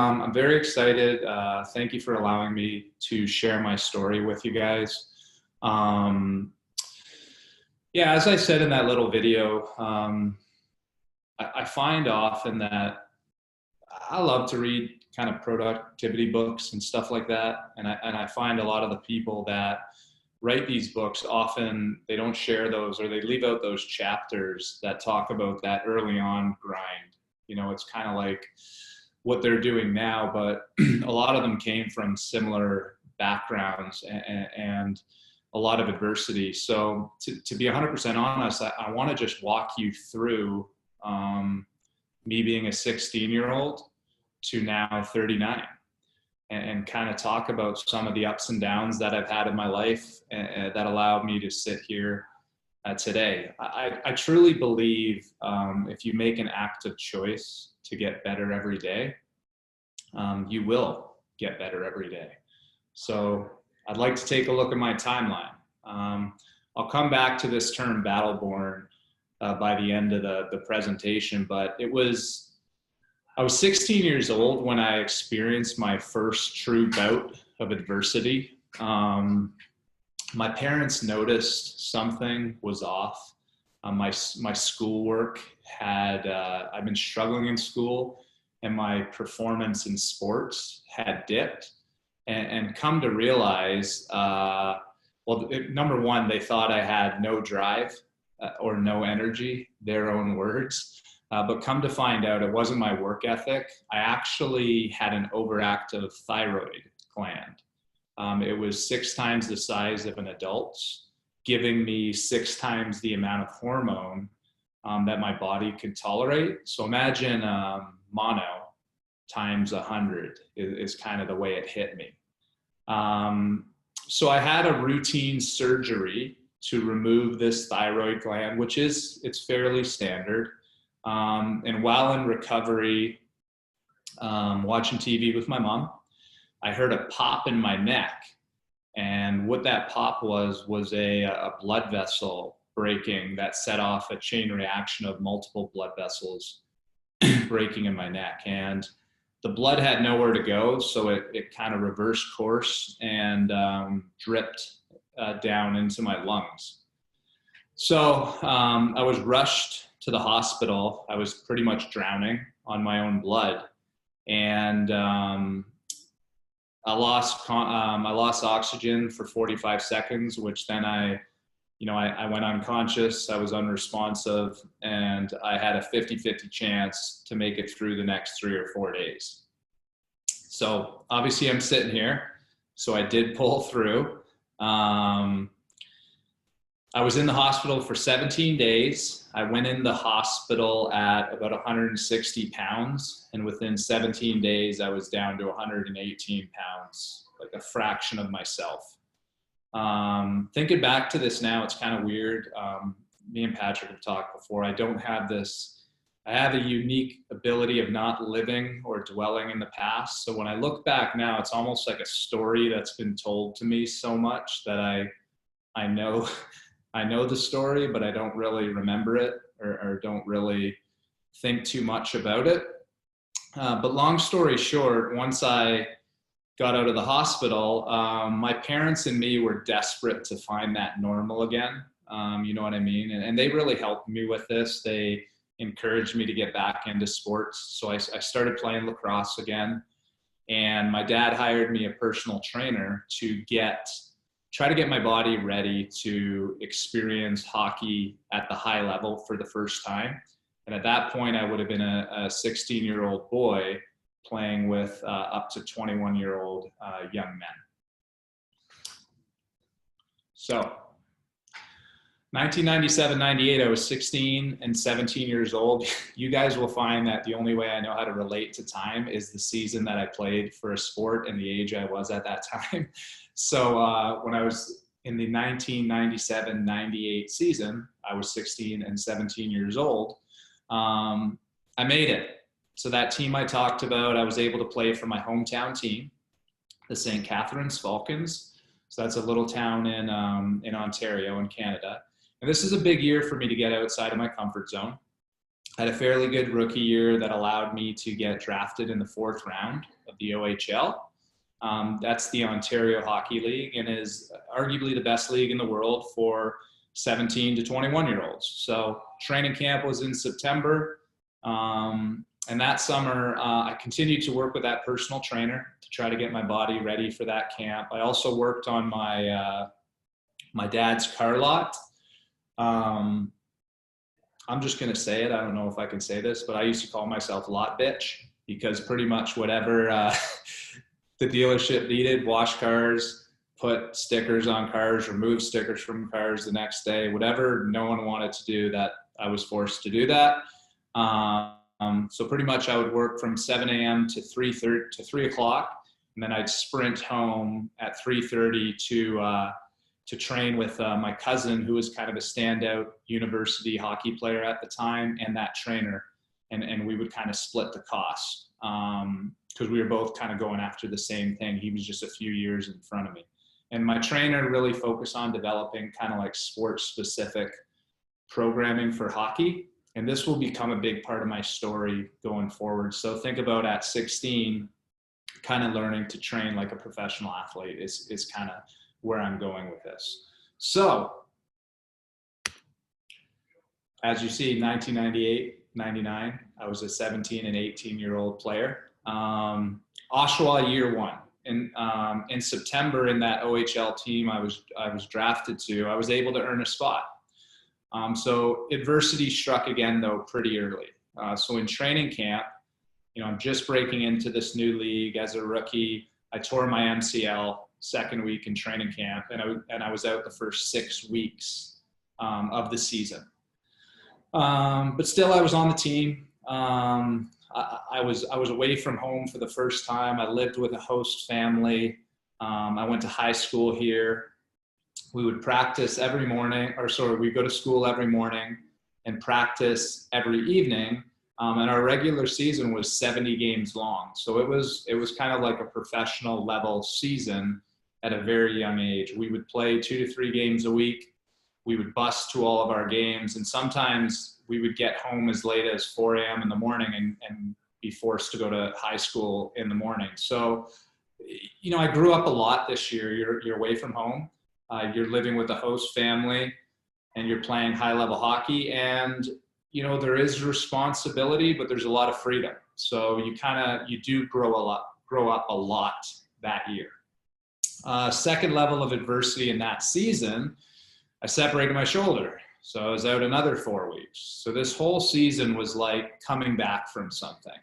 I'm very excited. Thank you for allowing me to share my story with you guys. Yeah, as I said in that little video, I find often that I love to read kind of productivity books and stuff like that. And I find a lot of the people that write these books, often they don't share those, or they leave out those chapters that talk about that early on grind. You know, it's kind of like what they're doing now, but a lot of them came from similar backgrounds and a lot of adversity. So to be 100% honest, I want to just walk you through me being a 16-year-old to now 39 and kind of talk about some of the ups and downs that I've had in my life that allowed me to sit here today. I truly believe if you make an active choice to get better every day, you will get better every day. So I'd like to take a look at my timeline. I'll come back to this term Battleborn by the end of the presentation, but I was 16 years old when I experienced my first true bout of adversity. My parents noticed something was off. My schoolwork I've been struggling in school, and my performance in sports had dipped, and come to realize, number one, they thought I had no drive or no energy, their own words. But come to find out, it wasn't my work ethic. I actually had an overactive thyroid gland. It was 6 times the size of an adult's, giving me 6 times the amount of hormone that my body could tolerate. So imagine mono times 100 is kind of the way it hit me. So I had a routine surgery to remove this thyroid gland, which it's fairly standard. And while in recovery, watching TV with my mom, I heard a pop in my neck. And what that pop was a blood vessel breaking that set off a chain reaction of multiple blood vessels breaking in my neck. And the blood had nowhere to go, so it kind of reversed course and dripped down into my lungs. So I was rushed to the hospital. I was pretty much drowning on my own blood, and I lost oxygen for 45 seconds, which then I went unconscious. I was unresponsive, and I had a 50-50 chance to make it through the next 3 or 4 days. So obviously I'm sitting here, so I did pull through. I was in the hospital for 17 days. I went in the hospital at about 160 pounds, and within 17 days, I was down to 118 pounds, like a fraction of myself. Thinking back to this now, it's kind of weird. Me and Patrick have talked before. I have a unique ability of not living or dwelling in the past. So when I look back now, it's almost like a story that's been told to me so much that I know the story, but I don't really remember it or don't really think too much about it. But long story short, once I got out of the hospital, my parents and me were desperate to find that normal again. You know what I mean? And they really helped me with this. They encouraged me to get back into sports. So I started playing lacrosse again. And my dad hired me a personal trainer to try to get my body ready to experience hockey at the high level for the first time. And at that point, I would have been a 16-year-old boy playing with up to 21-year-old young men. So 1997-98, I was 16 and 17 years old. You guys will find that the only way I know how to relate to time is the season that I played for a sport and the age I was at that time. So when I was in the 1997-98 season, I was 16 and 17 years old. I made it. So that team I talked about, I was able to play for my hometown team, the St. Catharines Falcons. So that's a little town in Ontario in Canada. And this is a big year for me to get outside of my comfort zone. had a fairly good rookie year that allowed me to get drafted in the 4th round of the OHL. That's the Ontario Hockey League, and is arguably the best league in the world for 17 to 21-year-olds. So training camp was in September. And that summer, I continued to work with that personal trainer to try to get my body ready for that camp. I also worked on my, my dad's car lot. I'm just going to say it. I don't know if I can say this, but I used to call myself lot bitch, because pretty much whatever the dealership needed, wash cars, put stickers on cars, remove stickers from cars the next day, whatever no one wanted to do, that I was forced to do that. So pretty much I would work from 7 a.m. to 3 o'clock, and then I'd sprint home at 3:30 to train with my cousin, who was kind of a standout university hockey player at the time, and that trainer, and we would kind of split the cost, because we were both kind of going after the same thing. He was just a few years in front of me, and my trainer really focused on developing kind of like sports specific programming for hockey. And this will become a big part of my story going forward. So think about at 16, kind of learning to train like a professional athlete is kind of where I'm going with this. So as you see, 1998, 99, I was a 17 and 18-year-old player. Oshawa year 1. In September, in that OHL team I was drafted to, I was able to earn a spot. So adversity struck again, though, pretty early. So in training camp, I'm just breaking into this new league as a rookie. I tore my MCL second week in training camp, and I was out the first 6 weeks of the season. But still, I was on the team. I was away from home for the first time. I lived with a host family. I went to high school here. We would practice every morning, we'd go to school every morning and practice every evening. And our regular season was 70 games long. So it was kind of like a professional level season at a very young age. We would play 2 to 3 games a week. We would bus to all of our games. And sometimes we would get home as late as 4 a.m. in the morning and be forced to go to high school in the morning. So, I grew up a lot this year. You're away from home. You're living with a host family, and you're playing high-level hockey, and there is responsibility, but there's a lot of freedom. So you do grow up a lot that year. Second level of adversity in that season, I separated my shoulder, so I was out another 4 weeks. So this whole season was like coming back from something,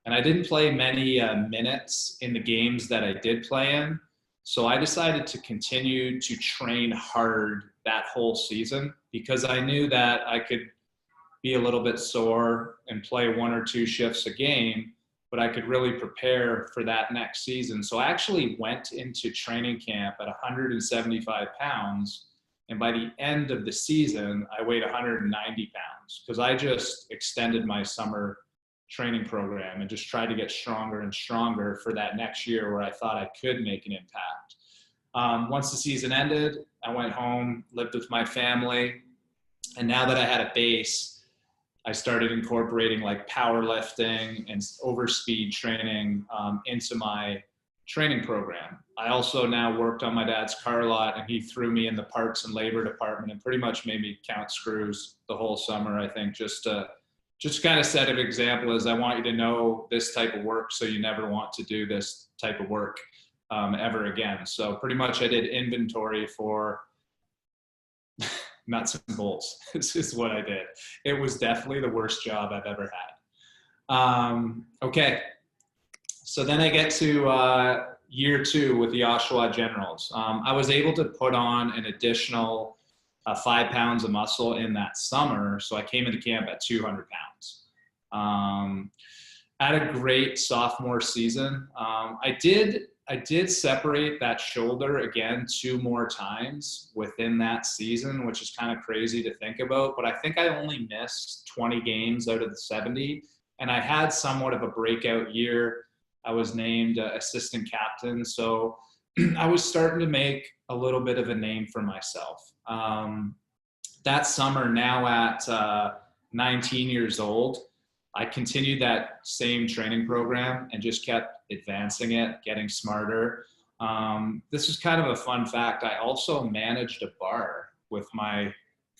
and I didn't play many minutes in the games that I did play in. So I decided to continue to train hard that whole season, because I knew that I could be a little bit sore and play 1 or 2 shifts a game, but I could really prepare for that next season. So I actually went into training camp at 175 pounds. And by the end of the season, I weighed 190 pounds, because I just extended my summer training program and just tried to get stronger and stronger for that next year where I thought I could make an impact. Once the season ended, I went home, lived with my family. And now that I had a base, I started incorporating like powerlifting and overspeed training into my training program. I also now worked on my dad's car lot, and he threw me in the parts and labor department and pretty much made me count screws the whole summer, I think, just kind of set an example as I want you to know this type of work, so you never want to do this type of work ever again. So pretty much I did inventory for nuts and bolts. This is what I did. It was definitely the worst job I've ever had. Okay, so then I get to year 2 with the Oshawa Generals. I was able to put on an additional 5 pounds of muscle in that summer. So I came into camp at 200 pounds. Had a great sophomore season. I did separate that shoulder again 2 more times within that season, which is kind of crazy to think about, but I think I only missed 20 games out of the 70. And I had somewhat of a breakout year. I was named assistant captain. So I was starting to make a little bit of a name for myself. That summer, now at 19 years old, I continued that same training program and just kept advancing it, getting smarter. This is kind of a fun fact. I also managed a bar with my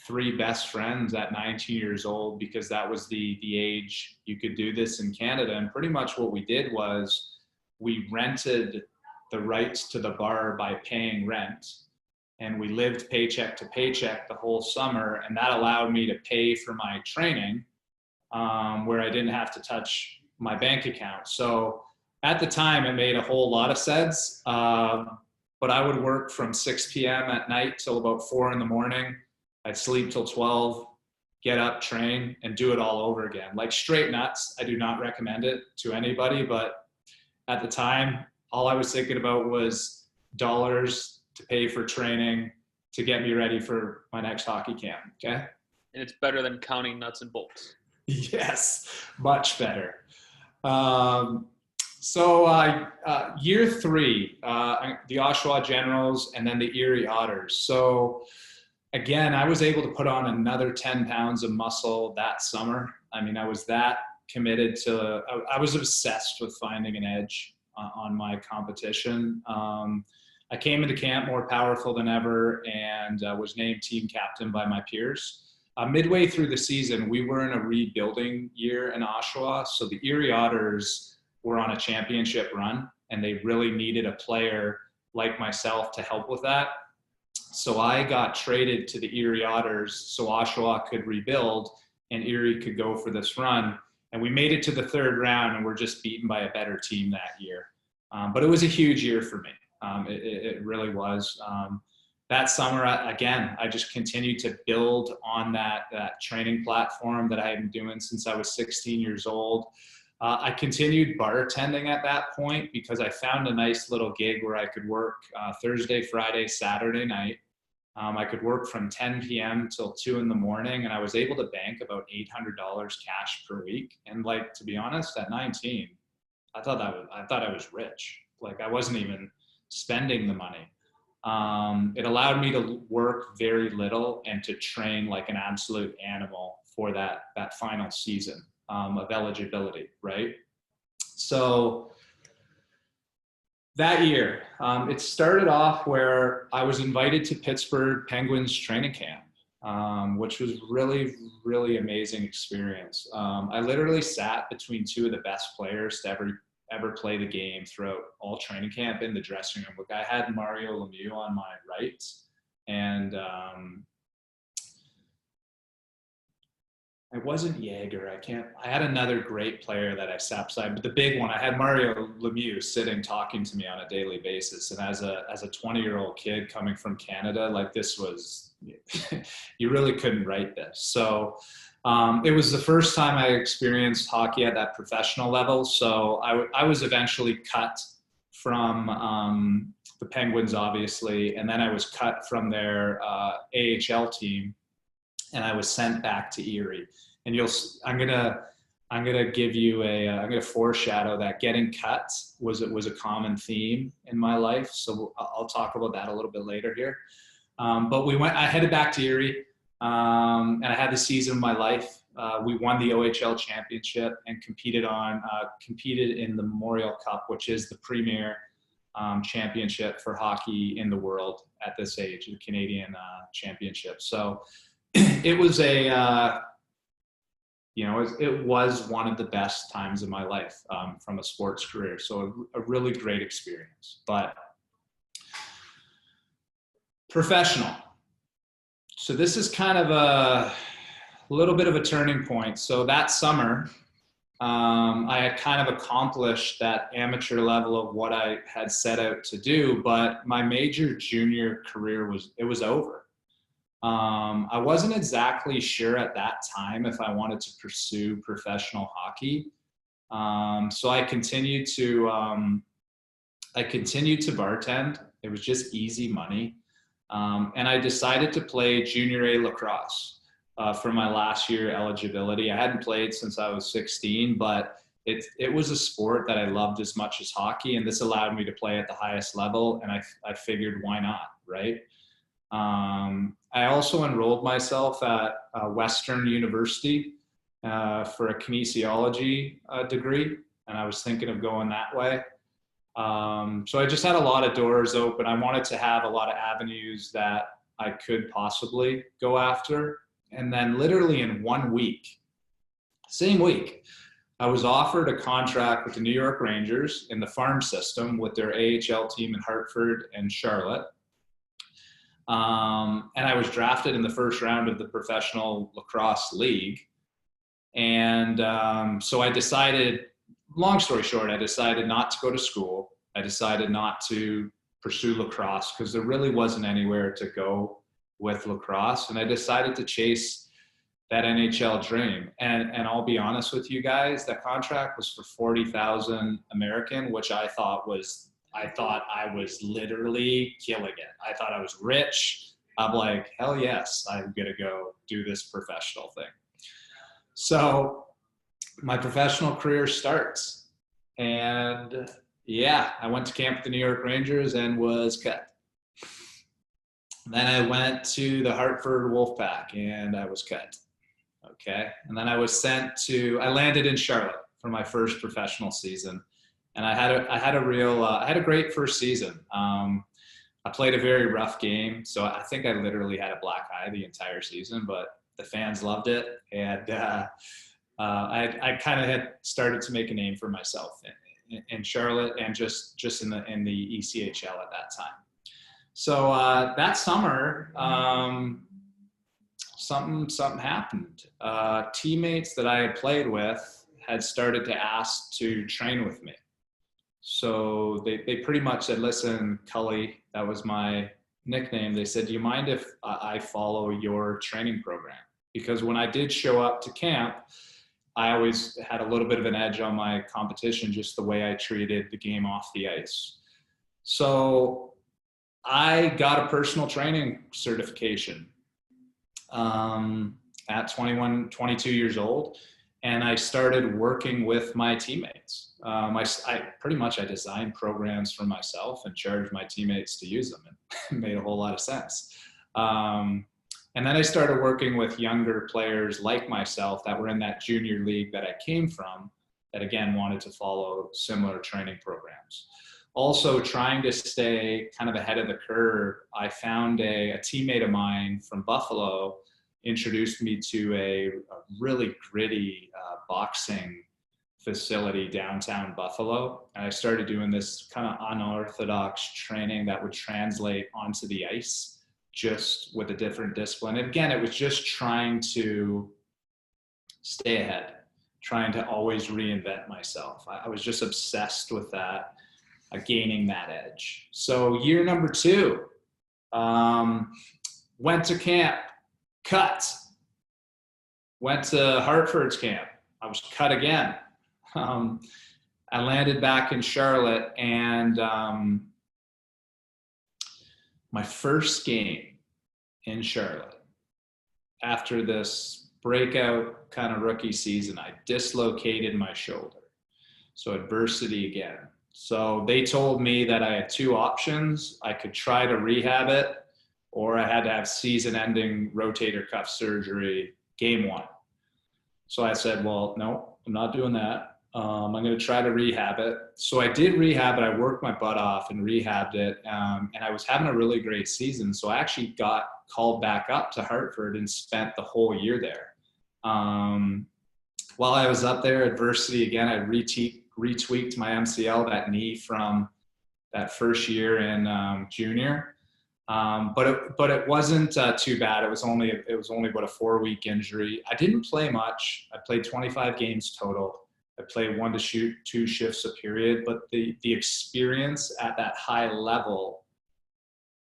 3 best friends at 19 years old, because that was the age you could do this in Canada. And pretty much what we did was we rented the rights to the bar by paying rent. And we lived paycheck to paycheck the whole summer. And that allowed me to pay for my training, where I didn't have to touch my bank account. So at the time, it made a whole lot of sense. But I would work from 6 p.m. at night till about 4 in the morning. I'd sleep till 12, get up, train, and do it all over again. Like straight nuts. I do not recommend it to anybody, but at the time, all I was thinking about was dollars to pay for training to get me ready for my next hockey camp, okay? And it's better than counting nuts and bolts. Yes, much better. Year 3, the Oshawa Generals and then the Erie Otters. So again, I was able to put on another 10 pounds of muscle that summer. I mean, I was that committed to, I was obsessed with finding an edge on my competition. I came into camp more powerful than ever and was named team captain by my peers. Midway through the season, we were in a rebuilding year in Oshawa. So the Erie Otters were on a championship run and they really needed a player like myself to help with that. So I got traded to the Erie Otters so Oshawa could rebuild and Erie could go for this run. And we made it to the 3rd round and we're just beaten by a better team that year. But it was a huge year for me. It really was. That summer, again, I just continued to build on that training platform that I had been doing since I was 16 years old. I continued bartending at that point because I found a nice little gig where I could work Thursday, Friday, Saturday night. I could work from 10 p.m. till 2 in the morning, and I was able to bank about $800 cash per week. And like, to be honest, at 19, I thought I was rich. Like I wasn't even spending the money. It allowed me to work very little and to train like an absolute animal for that final season of eligibility, right? So that year, it started off where I was invited to Pittsburgh Penguins training camp, which was really, really amazing experience. I literally sat between 2 of the best players to ever play the game throughout all training camp in the dressing room. Look, I had Mario Lemieux on my right, and it wasn't Jaeger. I had another great player that I sat beside, but the big one, I had Mario Lemieux sitting talking to me on a daily basis. And as a 20-year-old kid coming from Canada, like this was, you really couldn't write this. So it was the first time I experienced hockey at that professional level. So I was eventually cut from the Penguins, obviously, and then I was cut from their AHL team, and I was sent back to Erie. And I'm gonna give you I'm gonna foreshadow that getting cut was a common theme in my life. So I'll talk about that a little bit later here. But I headed back to Erie, and I had the season of my life. We won the OHL championship and competed in the Memorial Cup, which is the premier championship for hockey in the world at this age, the Canadian championship. So it was it was one of the best times of my life from a sports career. So a really great experience. But professional. So this is kind of a little bit of a turning point. So that summer, I had kind of accomplished that amateur level of what I had set out to do, but my major junior career was over. I wasn't exactly sure at that time if I wanted to pursue professional hockey. So I continued to bartend. It was just easy money. And I decided to play junior A lacrosse for my last year eligibility. I hadn't played since I was 16, but it was a sport that I loved as much as hockey, and this allowed me to play at the highest level, and I figured, why not, right? I also enrolled myself at Western University, for a kinesiology degree, and I was thinking of going that way. So I just had a lot of doors open. I wanted to have a lot of avenues that I could possibly go after. And then literally in 1 week, same week, I was offered a contract with the New York Rangers in the farm system with their AHL team in Hartford and Charlotte. And I was drafted in the first round of the Professional Lacrosse League. And so I decided, long story short, I decided not to go to school. I decided not to pursue lacrosse because there really wasn't anywhere to go with lacrosse. And I decided to chase that NHL dream. And I'll be honest with you guys, that contract was for 40,000 American, which I thought I was literally killing it. I thought I was rich. I'm like, hell yes, I'm going to go do this professional thing. So my professional career starts. And yeah, I went to camp with the New York Rangers and was cut. Then I went to the Hartford Wolfpack and I was cut. Okay. And then I landed in Charlotte for my first professional season. And I had a great first season. I played a very rough game. So I think I literally had a black eye the entire season, but the fans loved it. And I kind of had started to make a name for myself in Charlotte and just in the ECHL at that time. So that summer, something happened. Teammates that I had played with had started to ask to train with me. So they pretty much said, listen, Cullen, that was my nickname. They said, do you mind if I follow your training program? Because when I did show up to camp, I always had a little bit of an edge on my competition, just the way I treated the game off the ice. So I got a personal training certification at 21, 22 years old. And I started working with my teammates. I designed programs for myself and charged my teammates to use them. It made a whole lot of sense. And then I started working with younger players like myself that were in that junior league that I came from, that again wanted to follow similar training programs. Also trying to stay kind of ahead of the curve, I found a teammate of mine from Buffalo introduced me to a really gritty boxing facility downtown Buffalo. And I started doing this kind of unorthodox training that would translate onto the ice, just with a different discipline. And again, it was just trying to stay ahead, trying to always reinvent myself. I was just obsessed with that, gaining that edge. So year number 2, went to camp, cut. Went to Hartford's camp. I was cut again. I landed back in Charlotte, and my first game in Charlotte, after this breakout kind of rookie season, I dislocated my shoulder. So adversity again. So they told me that I had 2 options. I could try to rehab it, or I had to have season-ending rotator cuff surgery game 1. So I said, well, no, I'm not doing that. I'm going to try to rehab it. So I did rehab it. I worked my butt off and rehabbed it. And I was having a really great season. So I actually got called back up to Hartford and spent the whole year there. While I was up there, adversity again, I retweaked my MCL, that knee from that first year in junior. But it wasn't too bad. It was only about a 4-week injury. I didn't play much. I played 25 games total. I played 1 to 2 shifts a period, but the experience at that high level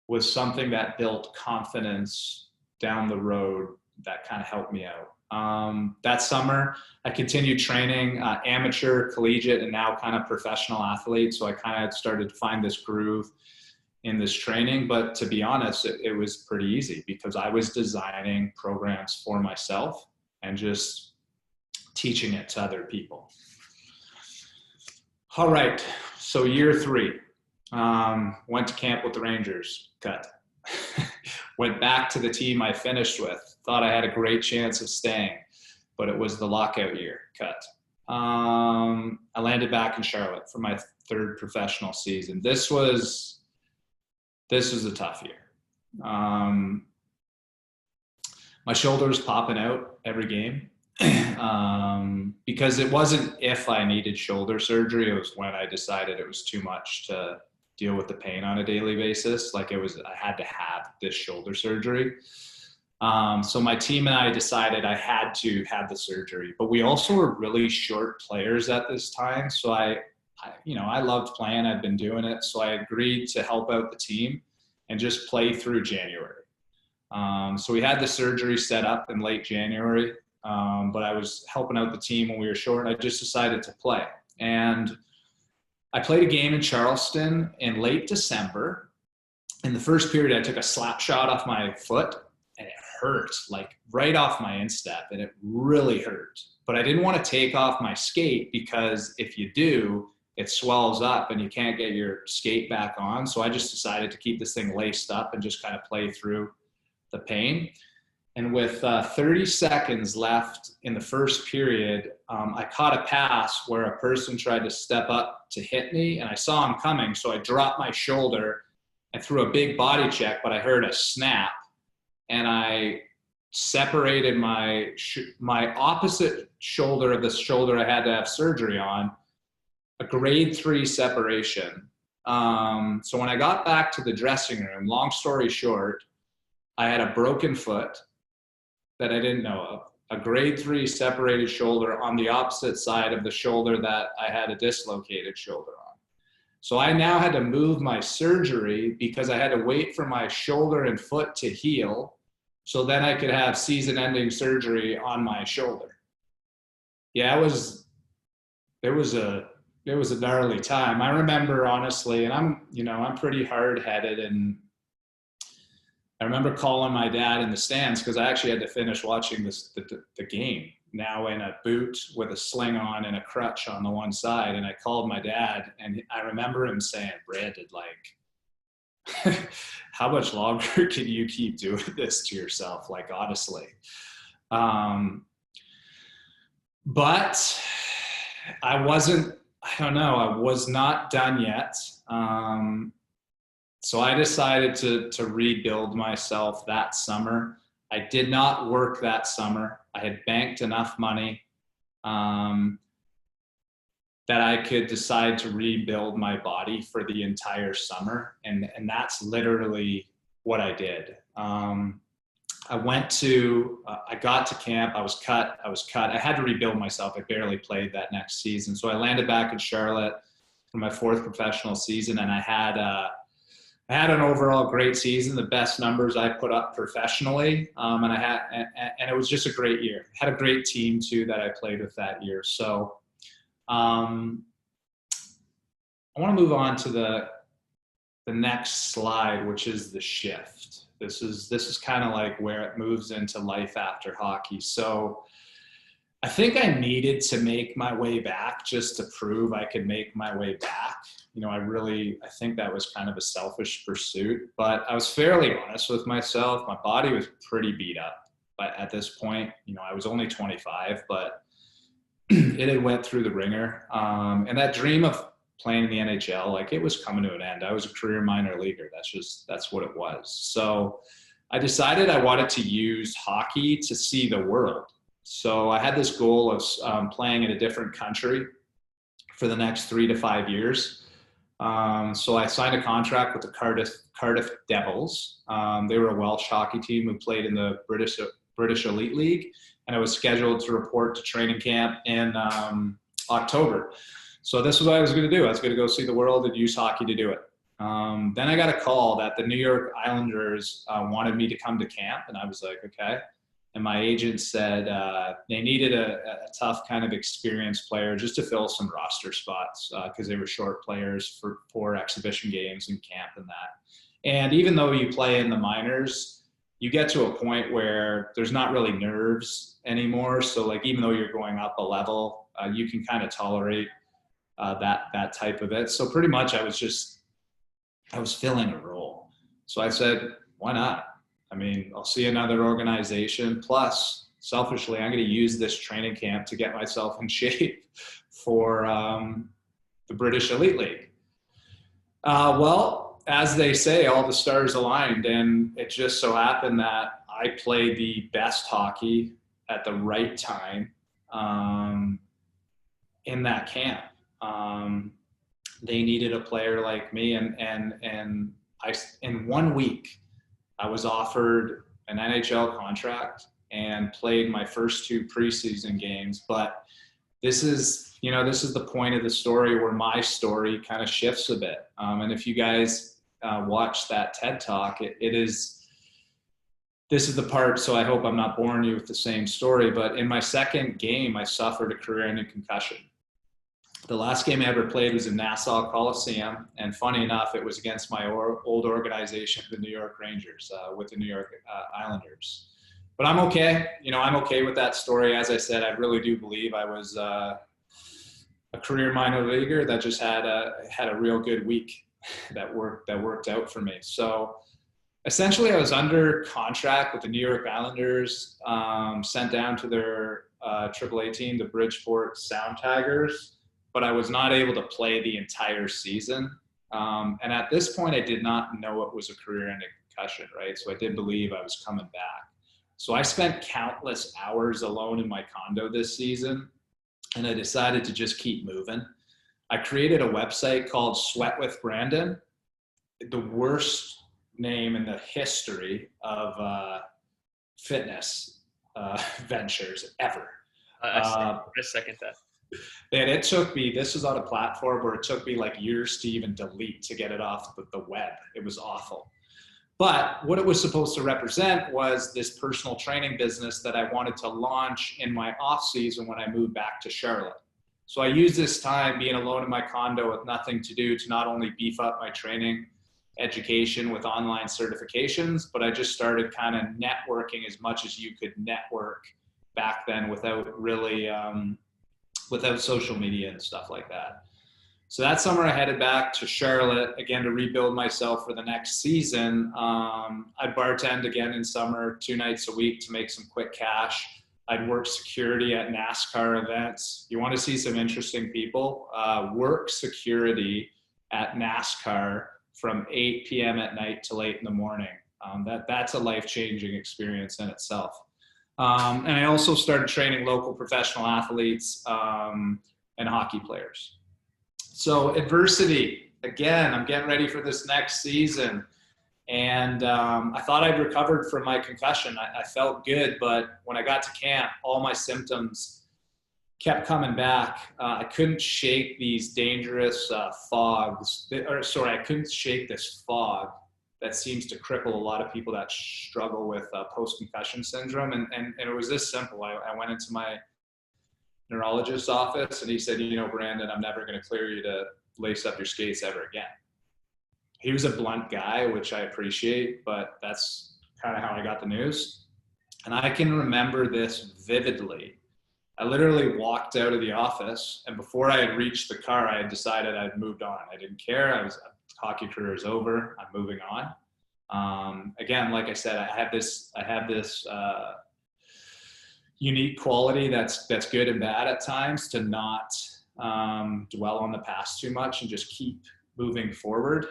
was something that built confidence down the road that kind of helped me out. That summer, I continued training amateur, collegiate, and now kind of professional athlete. So I kind of started to find this groove in this training. But to be honest, it was pretty easy because I was designing programs for myself and just teaching it to other people. All right, so year 3, went to camp with the Rangers, cut. Went back to the team I finished with, thought I had a great chance of staying. but it was the lockout year cut. I landed back in Charlotte for my third professional season. This was a tough year. My shoulder was popping out every game because it wasn't if I needed shoulder surgery, it was when I decided it was too much to deal with the pain on a daily basis. Like I had to have this shoulder surgery. So my team and I decided I had to have the surgery, but we also were really short players at this time. So I loved playing. I'd been doing it. So I agreed to help out the team and just play through January. So we had the surgery set up in late January, but I was helping out the team when we were short. I just decided to play. And I played a game in Charleston in late December. In the first period, I took a slap shot off my foot, and it hurt, like right off my instep, and it really hurt. But I didn't want to take off my skate because if you do, it swells up and you can't get your skate back on. So I just decided to keep this thing laced up and just kind of play through the pain. And with 30 seconds left in the first period, I caught a pass where a person tried to step up to hit me, and I saw him coming. So I dropped my shoulder and threw a big body check, but I heard a snap, and I separated my opposite shoulder of the shoulder I had to have surgery on, a grade 3 separation. So when I got back to the dressing room, long story short, I had a broken foot that I didn't know of, a grade 3 separated shoulder on the opposite side of the shoulder that I had a dislocated shoulder on. So I now had to move my surgery because I had to wait for my shoulder and foot to heal so then I could have season-ending surgery on my shoulder. Yeah, it was a gnarly time. I remember, honestly, and I'm pretty hard-headed, and I remember calling my dad in the stands because I actually had to finish watching the game, now in a boot with a sling on and a crutch on the one side. And I called my dad, and I remember him saying, "Brandon, like, how much longer can you keep doing this to yourself? Like, honestly." But I was not done yet. So I decided to rebuild myself that summer. I did not work that summer. I had banked enough money that I could decide to rebuild my body for the entire summer. And that's literally what I did. I got to camp. I was cut. I had to rebuild myself. I barely played that next season. So I landed back in Charlotte for my 4th professional season, and I had an overall great season, the best numbers I put up professionally, and it was just a great year. Had a great team too that I played with that year. So I want to move on to the next slide, which is the shift. This is kind of like where it moves into life after hockey. So I think I needed to make my way back just to prove I could make my way back. I think that was kind of a selfish pursuit, but I was fairly honest with myself. My body was pretty beat up, but at this point, I was only 25, but it had went through the ringer. And that dream of playing in the NHL, like, it was coming to an end. I was a career minor leaguer. That's what it was. So I decided I wanted to use hockey to see the world. So I had this goal of playing in a different country for the next 3 to 5 years. So I signed a contract with the Cardiff Devils. They were a Welsh hockey team who played in the British Elite League, and I was scheduled to report to training camp in October. So this is what I was going to do. I was going to go see the world and use hockey to do it. Then I got a call that the New York Islanders wanted me to come to camp, and I was like, okay. And my agent said they needed a tough kind of experienced player just to fill some roster spots because they were short players for exhibition games and camp and that. And even though you play in the minors, you get to a point where there's not really nerves anymore. So like, even though you're going up a level, you can kind of tolerate that type of it. So pretty much I was filling a role. So I said, why not? I mean, I'll see another organization. Plus, selfishly, I'm going to use this training camp to get myself in shape for the British Elite League. Well, as they say, all the stars aligned, and it just so happened that I played the best hockey at the right time in that camp. They needed a player like me, and I, in 1 week, I was offered an NHL contract and played my first 2 preseason games. But this is the point of the story where my story kind of shifts a bit. And if you guys watch that TED Talk, this is the part, so I hope I'm not boring you with the same story, but in my second game, I suffered a career-ending concussion. The last game I ever played was in Nassau Coliseum, and funny enough, it was against my old organization, the New York Rangers, with the New York Islanders. But I'm okay. I'm okay with that story. As I said, I really do believe I was a career minor leaguer that just had a real good week that worked out for me. So essentially, I was under contract with the New York Islanders, sent down to their AAA team, the Bridgeport Sound Tigers, but I was not able to play the entire season. And at this point, I did not know it was a career-ending concussion, right? So I did believe I was coming back. So I spent countless hours alone in my condo this season, and I decided to just keep moving. I created a website called Sweat with Brandon, the worst name in the history of fitness ventures ever. I second that. And it took me, this is on a platform where it took me like years to even delete to get it off the web. It was awful. But what it was supposed to represent was this personal training business that I wanted to launch in my off season when I moved back to Charlotte. So I used this time being alone in my condo with nothing to do to not only beef up my training education with online certifications, but I just started kind of networking as much as you could network back then without really, without social media and stuff like that. So that summer I headed back to Charlotte again to rebuild myself for the next season. I'd bartend again in summer 2 nights a week to make some quick cash. I'd work security at NASCAR events. You want to see some interesting people? Work security at NASCAR from 8 p.m. at night till 8 in the morning. That's a life-changing experience in itself. And I also started training local professional athletes and hockey players. So adversity, again, I'm getting ready for this next season. And I thought I'd recovered from my concussion. I felt good, but when I got to camp, all my symptoms kept coming back. I couldn't shake these dangerous fogs, I couldn't shake this fog that seems to cripple a lot of people that struggle with post-concussion syndrome. And it was this simple. I went into my neurologist's office and he said, Brandon, I'm never going to clear you to lace up your skates ever again. He was a blunt guy, which I appreciate, but that's kind of how I got the news. And I can remember this vividly. I literally walked out of the office, and before I had reached the car, I had decided I'd moved on. I didn't care. Hockey career is over. I'm moving on. Again, like I said, I have this unique quality that's good and bad at times, to not dwell on the past too much and just keep moving forward.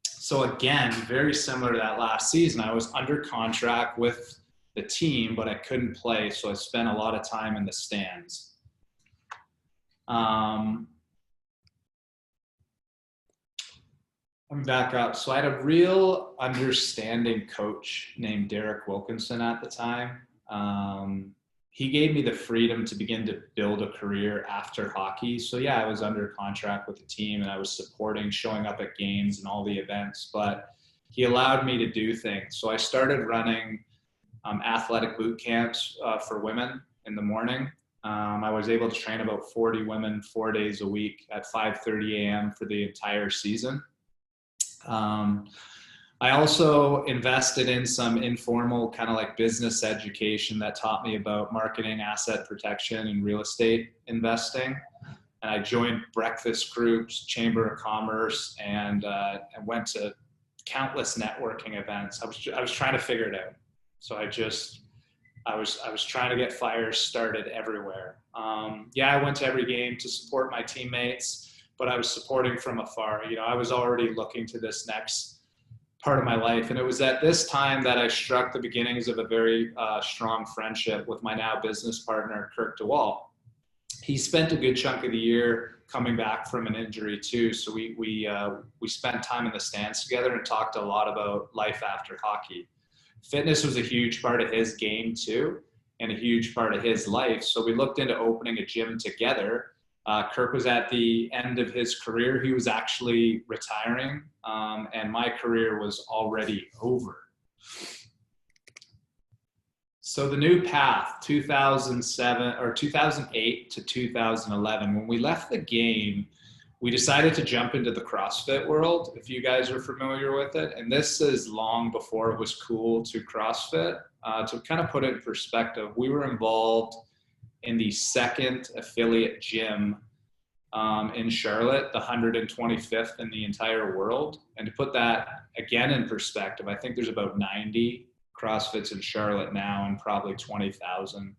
So again, very similar to that last season, I was under contract with the team, but I couldn't play. So I spent a lot of time in the stands. Let me back up. So I had a real understanding coach named Derek Wilkinson at the time. He gave me the freedom to begin to build a career after hockey. So yeah, I was under contract with the team and I was supporting, showing up at games and all the events, but he allowed me to do things. So I started running athletic boot camps for women in the morning. I was able to train about 40 women 4 days a week at 5:30 a.m. for the entire season. I also invested in some informal kind of like business education that taught me about marketing, asset protection, and real estate investing. And I joined breakfast groups, Chamber of Commerce, and I went to countless networking events. I was trying to figure it out. So I just I was trying to get fires started everywhere. Yeah, I went to every game to support my teammates, but I was supporting from afar. You know, I was already looking to this next part of my life. And it was at this time that I struck the beginnings of a very strong friendship with my now business partner, Kirk DeWalt. He spent a good chunk of the year coming back from an injury too. So we spent time in the stands together and talked a lot about life after hockey. Fitness was a huge part of his game too, and a huge part of his life. So we looked into opening a gym together. Kirk was at the end of his career. He was actually retiring, and my career was already over. So the new path, 2007 or 2008 to 2011, when we left the game, we decided to jump into the CrossFit world, if you guys are familiar with it. And this is long before it was cool to CrossFit. To kind of put it in perspective, we were involved in the second affiliate gym in Charlotte, the 125th in the entire world. And to put that again in perspective, I think there's about 90 CrossFits in Charlotte now and probably 20,000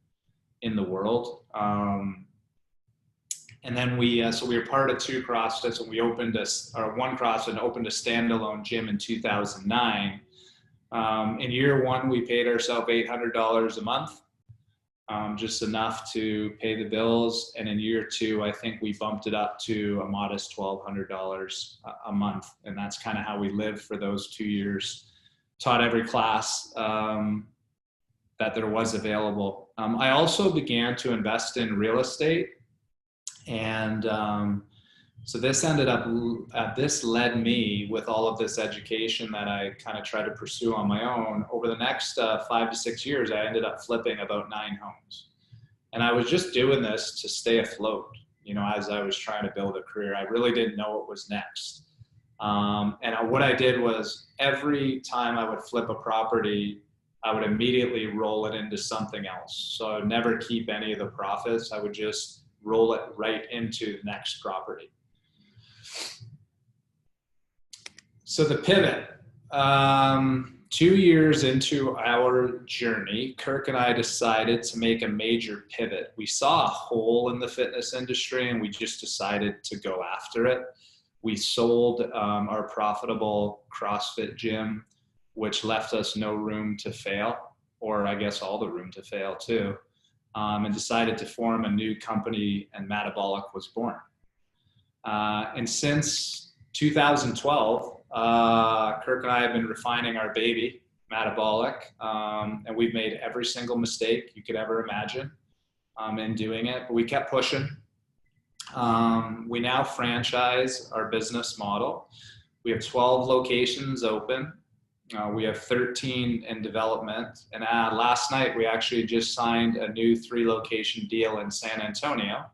in the world. And then so we were part of two CrossFits, and we opened one CrossFit and opened a standalone gym in 2009. In year one, we paid ourselves $800 a month, just enough to pay the bills. And in year two, I think we bumped it up to a modest $1,200 a month. And that's kind of how we lived for those 2 years. Taught every class that there was available. I also began to invest in real estate. And so this led me, with all of this education that I kind of tried to pursue on my own, over the next 5 to 6 years, I ended up flipping about 9 homes. And I was just doing this to stay afloat, you know, as I was trying to build a career. I really didn't know what was next. And what I did was, every time I would flip a property, I would immediately roll it into something else. So I would never keep any of the profits. I would just roll it right into the next property. So the pivot, 2 years into our journey, Kirk and I decided to make a major pivot. We saw a hole in the fitness industry, and we just decided to go after it. We sold our profitable CrossFit gym, which left us no room to fail, or I guess all the room to fail too, and decided to form a new company, and Metabolic was born. And since 2012, Kirk and I have been refining our baby, Metabolic, and we've made every single mistake you could ever imagine in doing it, but we kept pushing. We now franchise our business model. We have 12 locations open. We have 13 in development. And last night, we actually just signed a new 3-location deal in San Antonio.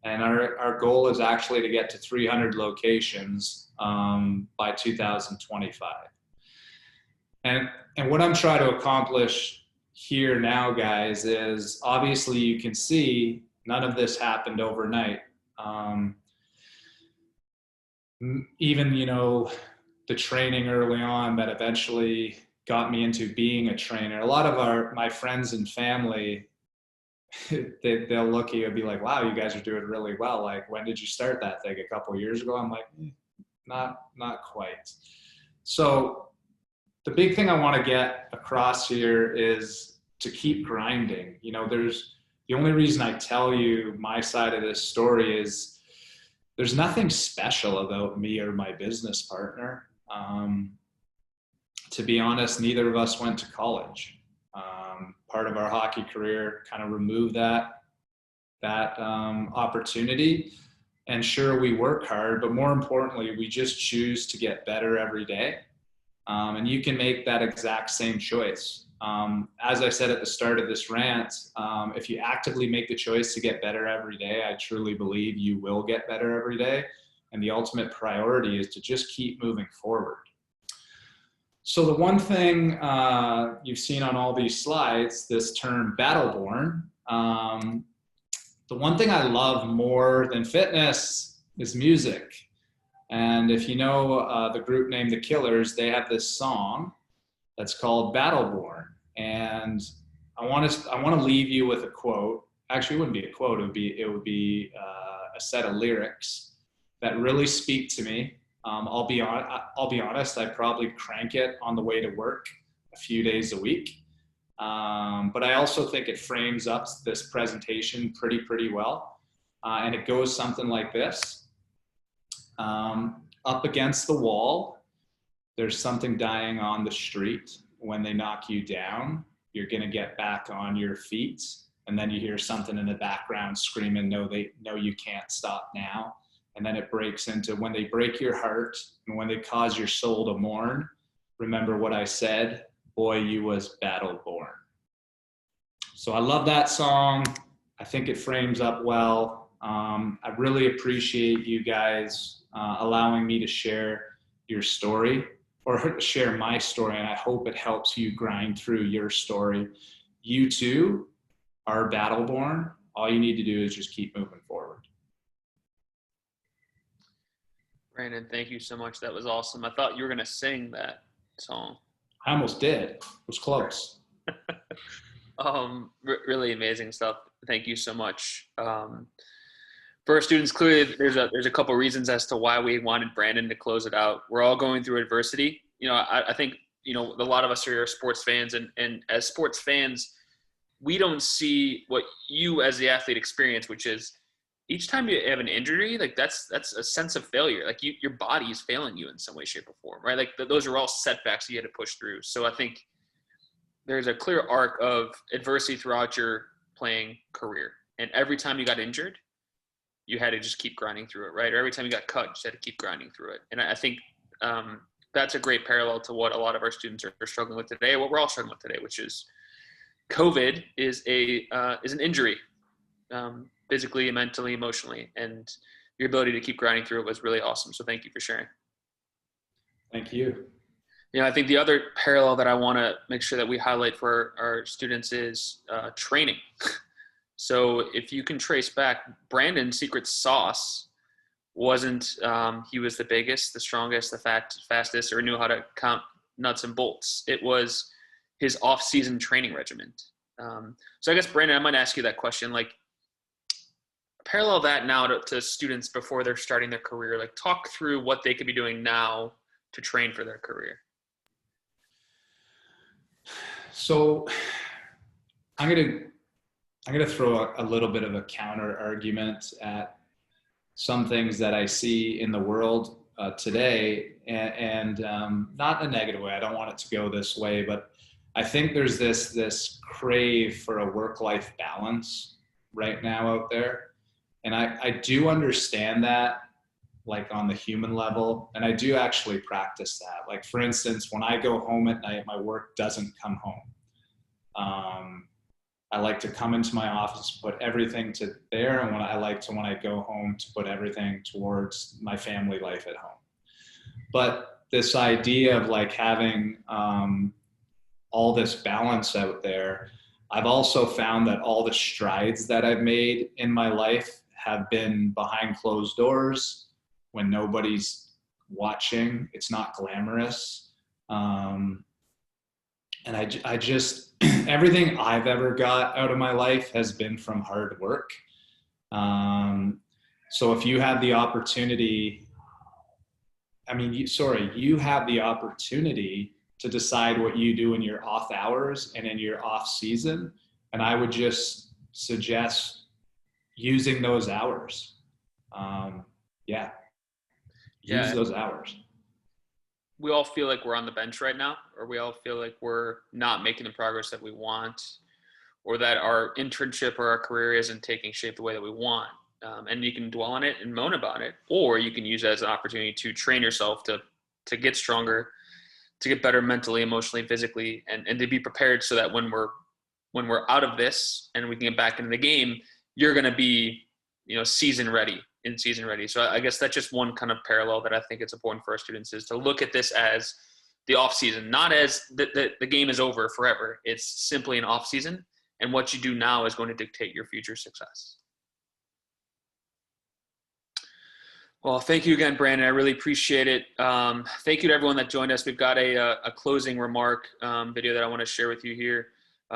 And our goal is actually to get to 300 locations by 2025. And what I'm trying to accomplish here now, guys, is obviously you can see none of this happened overnight. Even, you know, the training early on that eventually got me into being a trainer. A lot of my friends and family, they'll look at you and be like, wow, you guys are doing really well. Like, when did you start that thing? A couple of years ago? I'm like, not quite. So the big thing I want to get across here is to keep grinding. You know, the only reason I tell you my side of this story is there's nothing special about me or my business partner. To be honest, neither of us went to college. Part of our hockey career kind of removed that opportunity. And sure, we work hard, but more importantly, we just choose to get better every day. And you can make that exact same choice. As I said at the start of this rant, if you actively make the choice to get better every day, I truly believe you will get better every day. And the ultimate priority is to just keep moving forward. So the one thing you've seen on all these slides, this term Battleborn, the one thing I love more than fitness is music. And if you know the group named The Killers, they have this song that's called Battleborn. And I want to leave you with a quote. Actually, it wouldn't be a quote. It would be a set of lyrics that really speak to me. I'll be honest. I probably crank it on the way to work a few days a week. But I also think it frames up this presentation pretty well. And it goes something like this. Up against the wall, there's something dying on the street. When they knock you down, you're gonna get back on your feet. And then you hear something in the background screaming, no, you can't stop now. And then it breaks into, when they break your heart and when they cause your soul to mourn, remember what I said, boy, you was battle born. So I love that song. I think it frames up well. I really appreciate you guys allowing me to share your story, or share my story, and I hope it helps you grind through your story. You too are battle born. All you need to do is just keep moving forward. Brandon, thank you so much. That was awesome. I thought you were going to sing that song. I almost did. It was close. Really amazing stuff. Thank you so much. For our students, clearly there's a couple reasons as to why we wanted Brandon to close it out. We're all going through adversity. You know, I think, you know, a lot of us are sports fans, and as sports fans, we don't see what you as the athlete experience, which is each time you have an injury, like that's a sense of failure. Like your body is failing you in some way, shape, or form, right? Like those are all setbacks you had to push through. So I think there's a clear arc of adversity throughout your playing career. And every time you got injured, you had to just keep grinding through it, right? Or every time you got cut, you just had to keep grinding through it. And I think that's a great parallel to what a lot of our students are struggling with today, what we're all struggling with today, which is COVID is an injury, physically, mentally, emotionally, and your ability to keep grinding through it was really awesome. So thank you for sharing. Thank you. You know, I think the other parallel that I want to make sure that we highlight for our students is training. So if you can trace back, Brandon's secret sauce wasn't he was the biggest, the strongest, the fastest, or knew how to count nuts and bolts. It was his off-season training regimen. So I guess, Brandon, I might ask you that question, like parallel that now to students before they're starting their career, like talk through what they could be doing now to train for their career. So I'm going to throw a little bit of a counter argument at some things that I see in the world today, and not in a negative way. I don't want it to go this way, but I think there's this crave for a work-life balance right now out there. And I do understand that, like on the human level, and I do actually practice that. Like for instance, when I go home at night, my work doesn't come home. I like to come into my office, put everything to there, and when I go home to put everything towards my family life at home. But this idea of like having all this balance out there, I've also found that all the strides that I've made in my life have been behind closed doors when nobody's watching. It's not glamorous. And I just, everything I've ever got out of my life has been from hard work. So if you have the opportunity, you have the opportunity to decide what you do in your off hours and in your off season. And I would just suggest using those hours. Use those hours. We all feel like we're on the bench right now, or we all feel like we're not making the progress that we want, or that our internship or our career isn't taking shape the way that we want. And you can dwell on it and moan about it, or you can use it as an opportunity to train yourself to get stronger, to get better mentally, emotionally, physically, and to be prepared so that when we're out of this and we can get back into the game, you're going to be, season ready. So I guess that's just one kind of parallel that I think it's important for our students, is to look at this as the off season, not as the game is over forever. It's simply an off season, and what you do now is going to dictate your future success. Well, thank you again, Brandon. I really appreciate it. Thank you to everyone that joined us. We've got a closing remark video that I want to share with you here.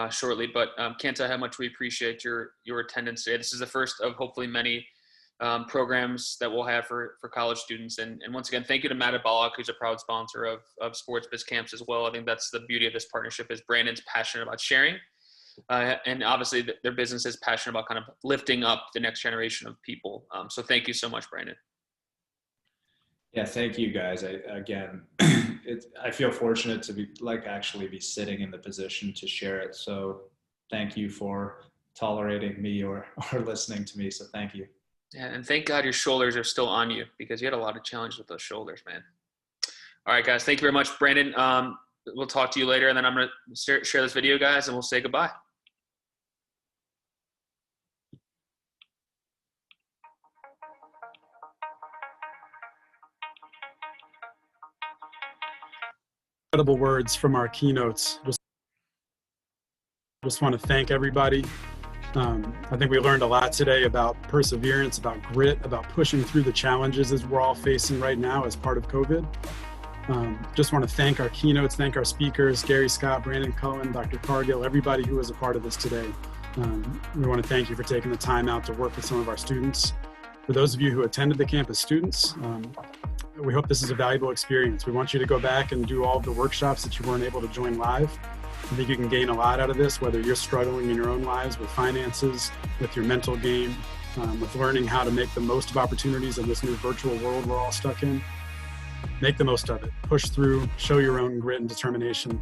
shortly. But can't tell how much we appreciate your attendance today. This is the first of hopefully many programs that we'll have for college students. And once again, thank you to Matt Balak, who's a proud sponsor of Sports Biz Camps as well. I think that's the beauty of this partnership, is Brandon's passionate about sharing. And obviously their business is passionate about kind of lifting up the next generation of people. So thank you so much, Brandon. Yeah, thank you guys. I feel fortunate to actually be sitting in the position to share it. So thank you for tolerating me or listening to me. So thank you. Yeah, and thank God your shoulders are still on you, because you had a lot of challenges with those shoulders, man. All right, guys, thank you very much, Brandon. We'll talk to you later, and then I'm going to share this video, guys, and we'll say goodbye. Incredible words from our keynotes. Just want to thank everybody. I think we learned a lot today about perseverance, about grit, about pushing through the challenges as we're all facing right now as part of COVID. Just want to thank our keynotes, thank our speakers, Gary Scott, Brandon Cullen, Dr. Cargill, everybody who was a part of this today. We want to thank you for taking the time out to work with some of our students. For those of you who attended the camp as students, we hope this is a valuable experience. We want you to go back and do all of the workshops that you weren't able to join live. I think you can gain a lot out of this, whether you're struggling in your own lives with finances, with your mental game, with learning how to make the most of opportunities in this new virtual world we're all stuck in. Make the most of it. Push through, show your own grit and determination.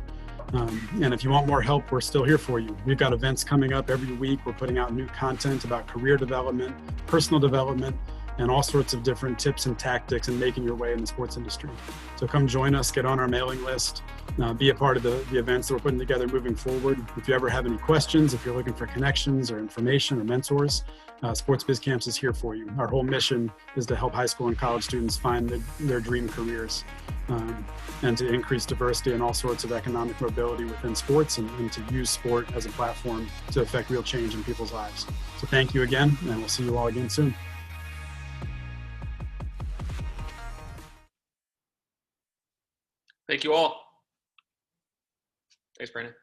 And if you want more help, we're still here for you. We've got events coming up every week. We're putting out new content about career development, personal development, and all sorts of different tips and tactics in making your way in the sports industry. So come join us, get on our mailing list, be a part of the events that we're putting together moving forward. If you ever have any questions, if you're looking for connections or information or mentors, Sports Biz Camps is here for you. Our whole mission is to help high school and college students find their dream careers, and to increase diversity and all sorts of economic mobility within sports, and to use sport as a platform to affect real change in people's lives. So thank you again, and we'll see you all again soon. Thank you all. Thanks, Brandon.